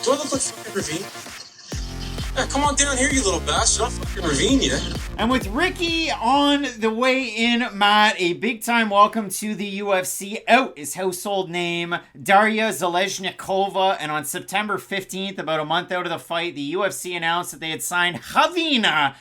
Do I look like fucking Ravine? Yeah, come on down here, you little bastard. I'll fucking Ravine you. And with Ricky on the way in, Matt, a big-time welcome to the UFC. Out is household name Daria Zalezhnikova. And on September 15th, about a month out of the fight, the UFC announced that they had signed Ravena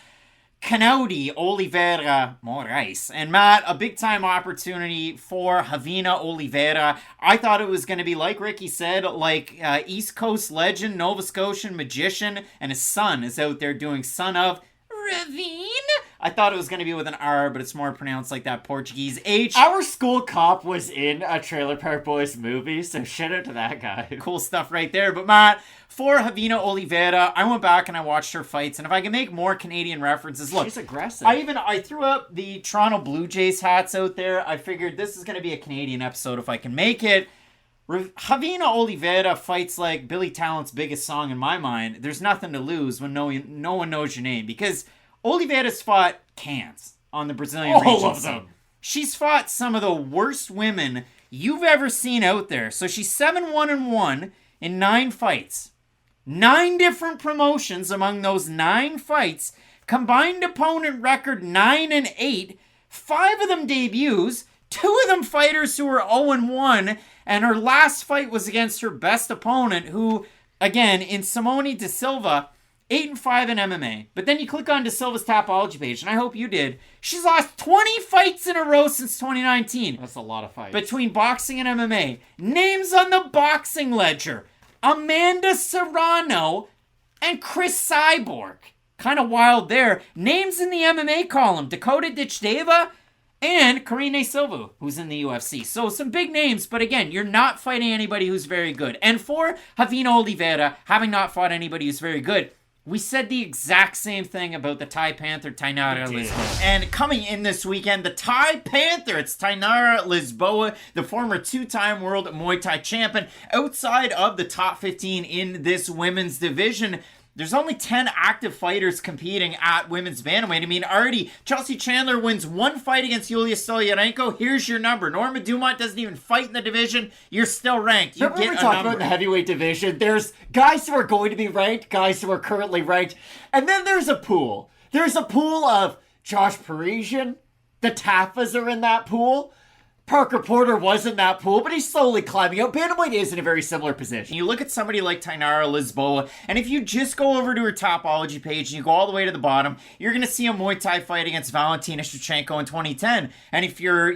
Kenoudy, Olivera, Moraes. And Matt, a big-time opportunity for Ravena Oliveira. I thought it was going to be, like Ricky said, like East Coast legend, Nova Scotian magician, and his son is out there doing Son of Ravine. I thought it was going to be with an R, but it's more pronounced like that Portuguese H. Our school cop was in a Trailer Park Boys movie, so shout out to that guy. Cool stuff right there. But Matt, for Ravena Oliveira, I went back and I watched her fights, and if I can make more Canadian references, look, she's aggressive. I threw up the Toronto Blue Jays hats out there. I figured this is going to be a Canadian episode if I can make it. Ravena Oliveira fights like Billy Talent's biggest song in my mind. There's nothing to lose when no one knows your name, because Oliveira's fought cans on the Brazilian region scene. She's fought some of the worst women you've ever seen out there. So she's 7-1-1 in 9 fights. 9 different promotions among those 9 fights. Combined opponent record 9-8. 5 of them debuts. 2 of them fighters who were 0-1. And her last fight was against her best opponent, who, again, in Simone De Silva, 8-5 in MMA. But then you click on De Silva's Tapology page, and I hope you did. She's lost 20 fights in a row since 2019. That's a lot of fights. Between boxing and MMA. Names on the boxing ledger: Amanda Serrano and Chris Cyborg. Kind of wild there. Names in the MMA column: Dakota Ditchdeva and Karine Silva, who's in the UFC. So some big names, but again, you're not fighting anybody who's very good. And for Ravena Oliveira, having not fought anybody who's very good, we said the exact same thing about the Thai Panther, Tainara Lisboa. And coming in this weekend, the Thai Panther, it's Tainara Lisboa, the former 2-time world Muay Thai champion. Outside of the top 15 in this women's division, there's only 10 active fighters competing at women's bantamweight. I mean, already, Chelsea Chandler wins 1 fight against Yulia Stoliarenko. Here's your number. Norma Dumont doesn't even fight in the division. You're still ranked. You get a talking number. about the heavyweight division. There's guys who are going to be ranked, guys who are currently ranked, and then there's a pool. There's a pool of Josh Parisian. The Taffas are in that pool. Parker Porter was in that pool, but he's slowly climbing up. Bantamweight is in a very similar position. You look at somebody like Tainara Lisboa, and if you just go over to her Topology page and you go all the way to the bottom, you're going to see a Muay Thai fight against Valentina Shevchenko in 2010. And if you're,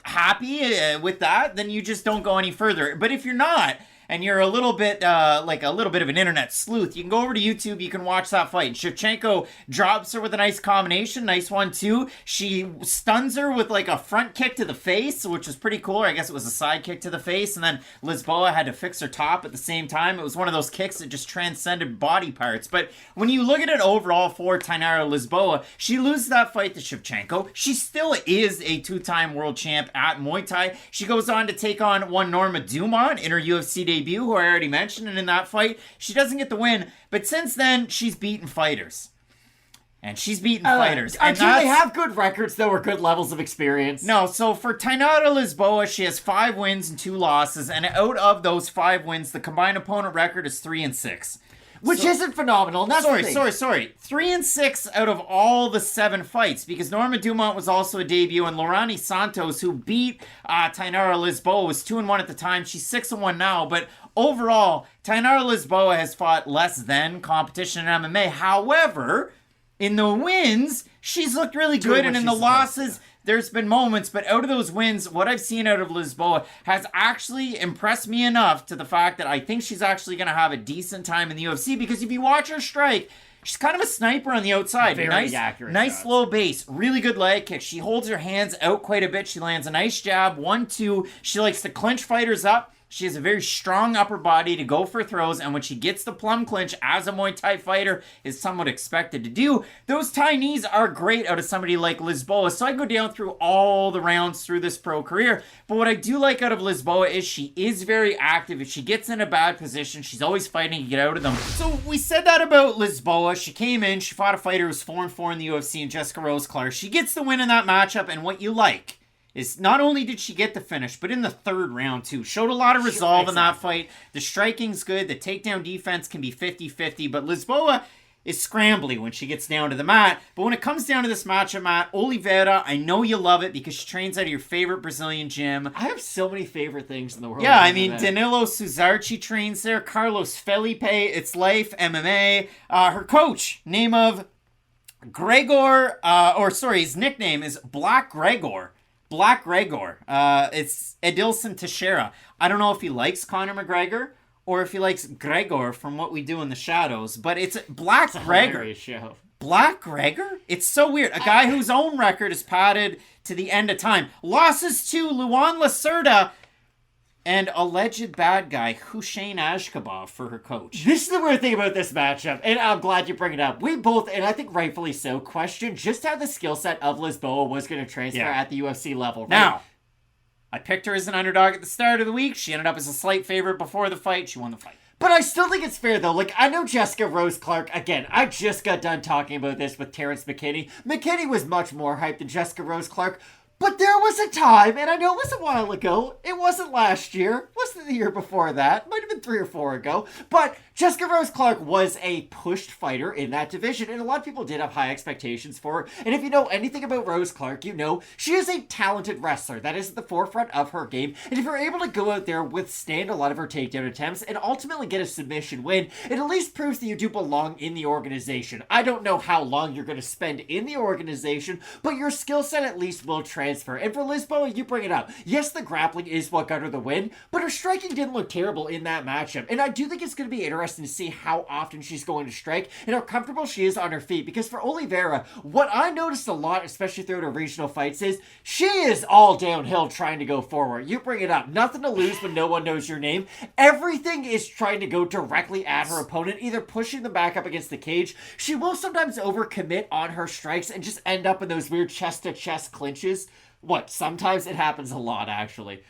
happy with that, then you just don't go any further. But if you're not, and you're a little bit of an internet sleuth, you can go over to YouTube, you can watch that fight. Shevchenko drops her with a nice combination, nice 1-2. She stuns her with like a front kick to the face, which was pretty cool. Or I guess it was a side kick to the face, and then Lisboa had to fix her top at the same time. It was one of those kicks that just transcended body parts. But when you look at it overall for Tainara Lisboa, she loses that fight to Shevchenko. She still is a 2-time world champ at Muay Thai. She goes on to take on one Norma Dumont in her UFC debut, who I already mentioned, and in that fight, she doesn't get the win, but since then, she's beaten fighters. And she's beaten fighters. And do they have good records, though, or good levels of experience? No, so for Tainara Lisboa, she has 5 wins and 2 losses, and out of those 5 wins, the combined opponent record is 3-6. Which isn't phenomenal. That's sorry. 3-6 out of all the 7 fights, because Norma Dumont was also a debut, and Lorani Santos, who beat Tainara Lisboa, was 2-1 at the time. She's 6-1 now, but overall, Tainara Lisboa has fought less than competition in MMA. However, in the wins, she's looked really good, and in the losses, there's been moments, but out of those wins, what I've seen out of Lisboa has actually impressed me enough to the fact that I think she's actually going to have a decent time in the UFC, because if you watch her strike, she's kind of a sniper on the outside. Very accurate. Nice low base. Really good leg kick. She holds her hands out quite a bit. She lands a nice jab. 1-2. She likes to clinch fighters up. She has a very strong upper body to go for throws, and when she gets the plum clinch, as a Muay Thai fighter is somewhat expected to do, those Thai knees are great out of somebody like Lisboa. So I go down through all the rounds through this pro career, but what I do like out of Lisboa is she is very active. If she gets in a bad position, she's always fighting to get out of them. So we said that about Lisboa. She came in, she fought a fighter who was 4-4 in the UFC, and Jessica Rose Clark. She gets the win in that matchup, and what you like is not only did she get the finish, but in the third round too. Showed a lot of resolve in that fight. The striking's good. The takedown defense can be 50-50, but Lisboa is scrambly when she gets down to the mat. But when it comes down to this matchup, Matt, Olivera, I know you love it because she trains out of your favorite Brazilian gym. I have so many favorite things in the world. Yeah, I mean, Danilo Suzarchi trains there. Carlos Felipe, It's Life, MMA. Her coach, name of Gregor, his nickname is Black Gregor. Black Gregor. It's Edilson Teixeira. I don't know if he likes Conor McGregor or if he likes Gregor from What We Do in the Shadows, but it's Black Gregor. Show. Black Gregor? It's so weird. A guy whose own record is padded to the end of time. Losses to Luan Lacerda and alleged bad guy Hussein Ashkabov for her coach. This is the weird thing about this matchup, and I'm glad you bring it up. We both, and I think rightfully so, questioned just how the skill set of Lisboa was going to transfer at the UFC level. Right? Now, I picked her as an underdog at the start of the week. She ended up as a slight favorite before the fight. She won the fight. But I still think it's fair, though. Like, I know Jessica Rose Clark, again, I just got done talking about this with Terrance McKinney. McKinney was much more hyped than Jessica Rose Clark. But there was a time, and I know it was a while ago, it wasn't last year, wasn't the year before that, might have been 3 or 4 ago, but Jessica Rose Clark was a pushed fighter in that division, and a lot of people did have high expectations for her. And if you know anything about Rose Clark, you know she is a talented wrestler. That is at the forefront of her game, and if you're able to go out there, withstand a lot of her takedown attempts, and ultimately get a submission win, it at least proves that you do belong in the organization. I don't know how long you're going to spend in the organization, but your skill set at least will transfer. And for Lisboa, you bring it up. Yes, the grappling is what got her the win, but her striking didn't look terrible in that matchup. And I do think it's going to be interesting to see how often she's going to strike and how comfortable she is on her feet. Because for Olivera, what I noticed a lot, especially throughout her regional fights, is she is all downhill trying to go forward. You bring it up. Nothing to lose when no one knows your name. Everything is trying to go directly at her opponent, either pushing them back up against the cage. She will sometimes overcommit on her strikes and just end up in those weird chest-to-chest clinches. Sometimes it happens a lot, actually.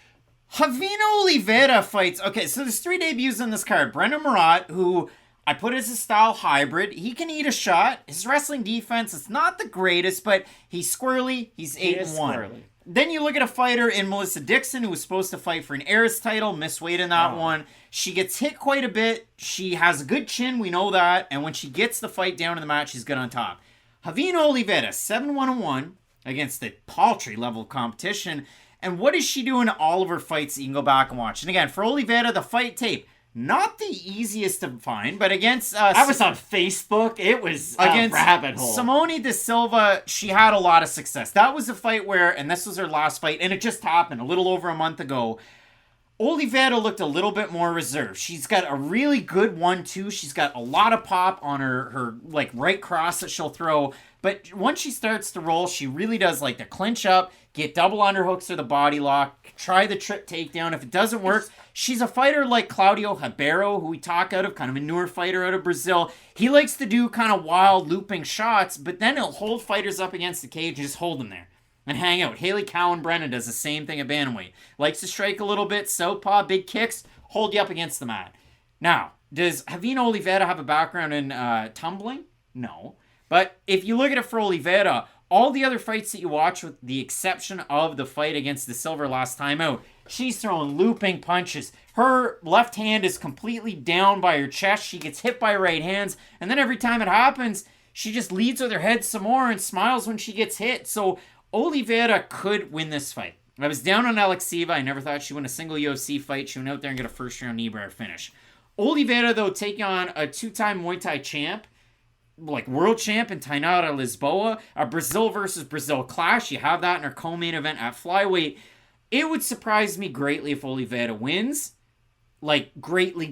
Ravena Oliveira fights. Okay, so there's 3 debuts on this card. Brendon Marotte, who I put as a style hybrid. He can eat a shot. His wrestling defense is not the greatest, but he's squirrely. He's 8-1. Then you look at a fighter in Melissa Dixon, who was supposed to fight for an Heiress title, missed weight in that one. She gets hit quite a bit. She has a good chin, we know that. And when she gets the fight down in the match, she's good on top. Ravena Oliveira, 7-1-1. Against a paltry level of competition. And what is she doing in all of her fights that you can go back and watch? And again, for Olivera, the fight tape, not the easiest to find, but against... I was on Facebook. It was against a rabbit hole. Simone de Silva, she had a lot of success. That was a fight where, and this was her last fight, and it just happened a little over a month ago, Olivera looked a little bit more reserved. She's got a really good 1-2. She's got a lot of pop on her like right cross that she'll throw. But once she starts to roll, she really does like to clinch up, get double underhooks or the body lock, try the trip takedown. If it doesn't work, she's a fighter like Claudio Ribeiro, who we talk out of, kind of a newer fighter out of Brazil. He likes to do kind of wild looping shots, but then he'll hold fighters up against the cage and just hold them there and hang out. Haley Cowan Brendon does the same thing at bantamweight. Likes to strike a little bit, southpaw, big kicks, hold you up against the mat. Now, does Ravena Oliveira have a background in tumbling? No. But if you look at it for Oliveira, all the other fights that you watch, with the exception of the fight against the Silver last time out, she's throwing looping punches. Her left hand is completely down by her chest. She gets hit by right hands. And then every time it happens, she just leads with her head some more and smiles when she gets hit. So Oliveira could win this fight. I was down on Alekseeva. I never thought she'd win a single UFC fight. She went out there and got a first-round knee-bar finish. Oliveira, though, taking on a 2-time Muay Thai champ, like world champ in Tainara Lisboa, a Brazil versus Brazil clash. You have that in her co-main event at flyweight. It would surprise me greatly if Oliveira wins. Like, greatly.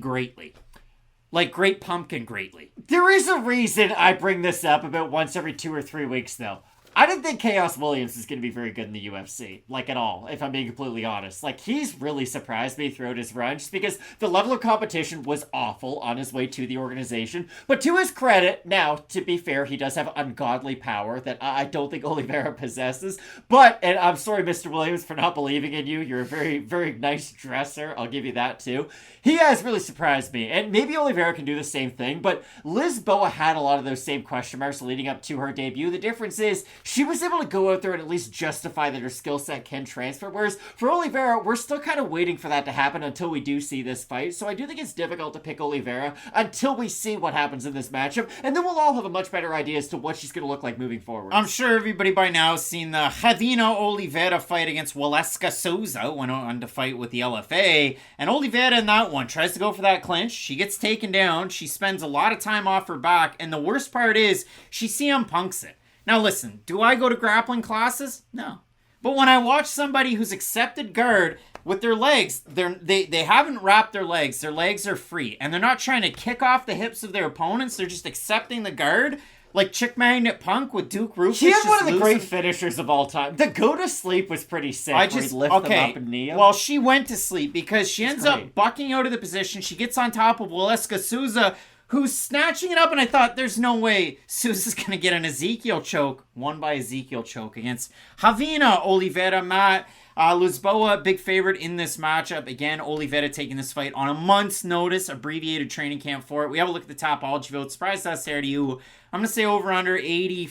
Like, great pumpkin greatly. There is a reason I bring this up about once every 2 or 3 weeks, though. I didn't think Chaos Williams is going to be very good in the UFC, like at all, if I'm being completely honest. Like, he's really surprised me throughout his run, just because the level of competition was awful on his way to the organization. But to his credit, now, to be fair, he does have ungodly power that I don't think Olivera possesses. But, and I'm sorry, Mr. Williams, for not believing in you. You're a very, very nice dresser. I'll give you that, too. He has really surprised me, and maybe Olivera can do the same thing, but Lisboa had a lot of those same question marks leading up to her debut. The difference is, she was able to go out there and at least justify that her skill set can transfer. Whereas for Olivera, we're still kind of waiting for that to happen until we do see this fight. So I do think it's difficult to pick Olivera until we see what happens in this matchup. And then we'll all have a much better idea as to what she's going to look like moving forward. I'm sure everybody by now has seen the Ravena Oliveira fight against Waleska Souza, went on to fight with the LFA. And Oliveira in that one tries to go for that clinch. She gets taken down. She spends a lot of time off her back. And the worst part is she CM Punks it. Now listen, do I go to grappling classes? No. But when I watch somebody who's accepted guard with their legs, they haven't wrapped their legs are free, and they're not trying to kick off the hips of their opponents, they're just accepting the guard, like Chick Magnet Punk with Duke Rufus. He had one of the great finishers of all time. The go to sleep was pretty sick. Where he'd lift them up and knee him. Well, she went to sleep because she ends up bucking out of the position. She gets on top of Waleska Souza, who's snatching it up, and I thought, there's no way Souza's going to get an Ezekiel choke. Won by Ezekiel choke against Ravena Oliveira. Matt Lisboa, big favorite in this matchup. Again, Oliveira taking this fight on a month's notice, abbreviated training camp for it. We have a look at the Topology vote. Surprise that's there to you. I'm going to say over under 85%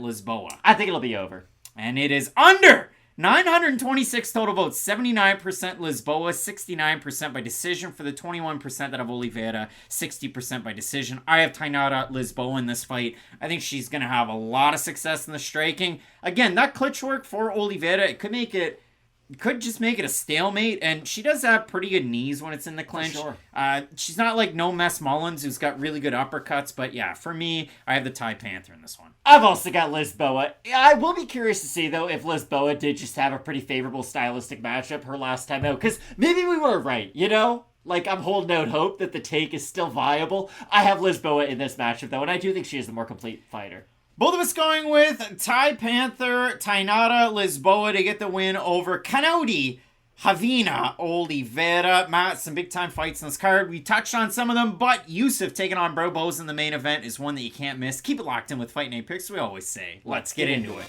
Lisboa. I think it'll be over. And it is under 926 total votes, 79% Lisboa, 69% by decision for the 21% that have Oliveira, 60% by decision. I have Tainara Lisboa in this fight. I think she's going to have a lot of success in the striking. Again, that clutch work for Oliveira, it could just make it a stalemate, and she does have pretty good knees when it's in the clinch. For sure. She's not like No Mess Mullins, who's got really good uppercuts, but yeah, for me, I have the Thai Panther in this one. I've also got Lisboa. I will be curious to see, though, if Lisboa did just have a pretty favorable stylistic matchup her last time out, because maybe we were right, you know? Like, I'm holding out hope that the take is still viable. I have Lisboa in this matchup, though, and I do think she is the more complete fighter. Both of us going with Thai Panther, Tainara Lisboa to get the win over Kenoudy, Ravena Oliveira. Matt, some big-time fights in this card. We touched on some of them, but Yusuff taking on Barboza in the main event is one that you can't miss. Keep it locked in with Fight Night Picks, we always say. Let's get into it.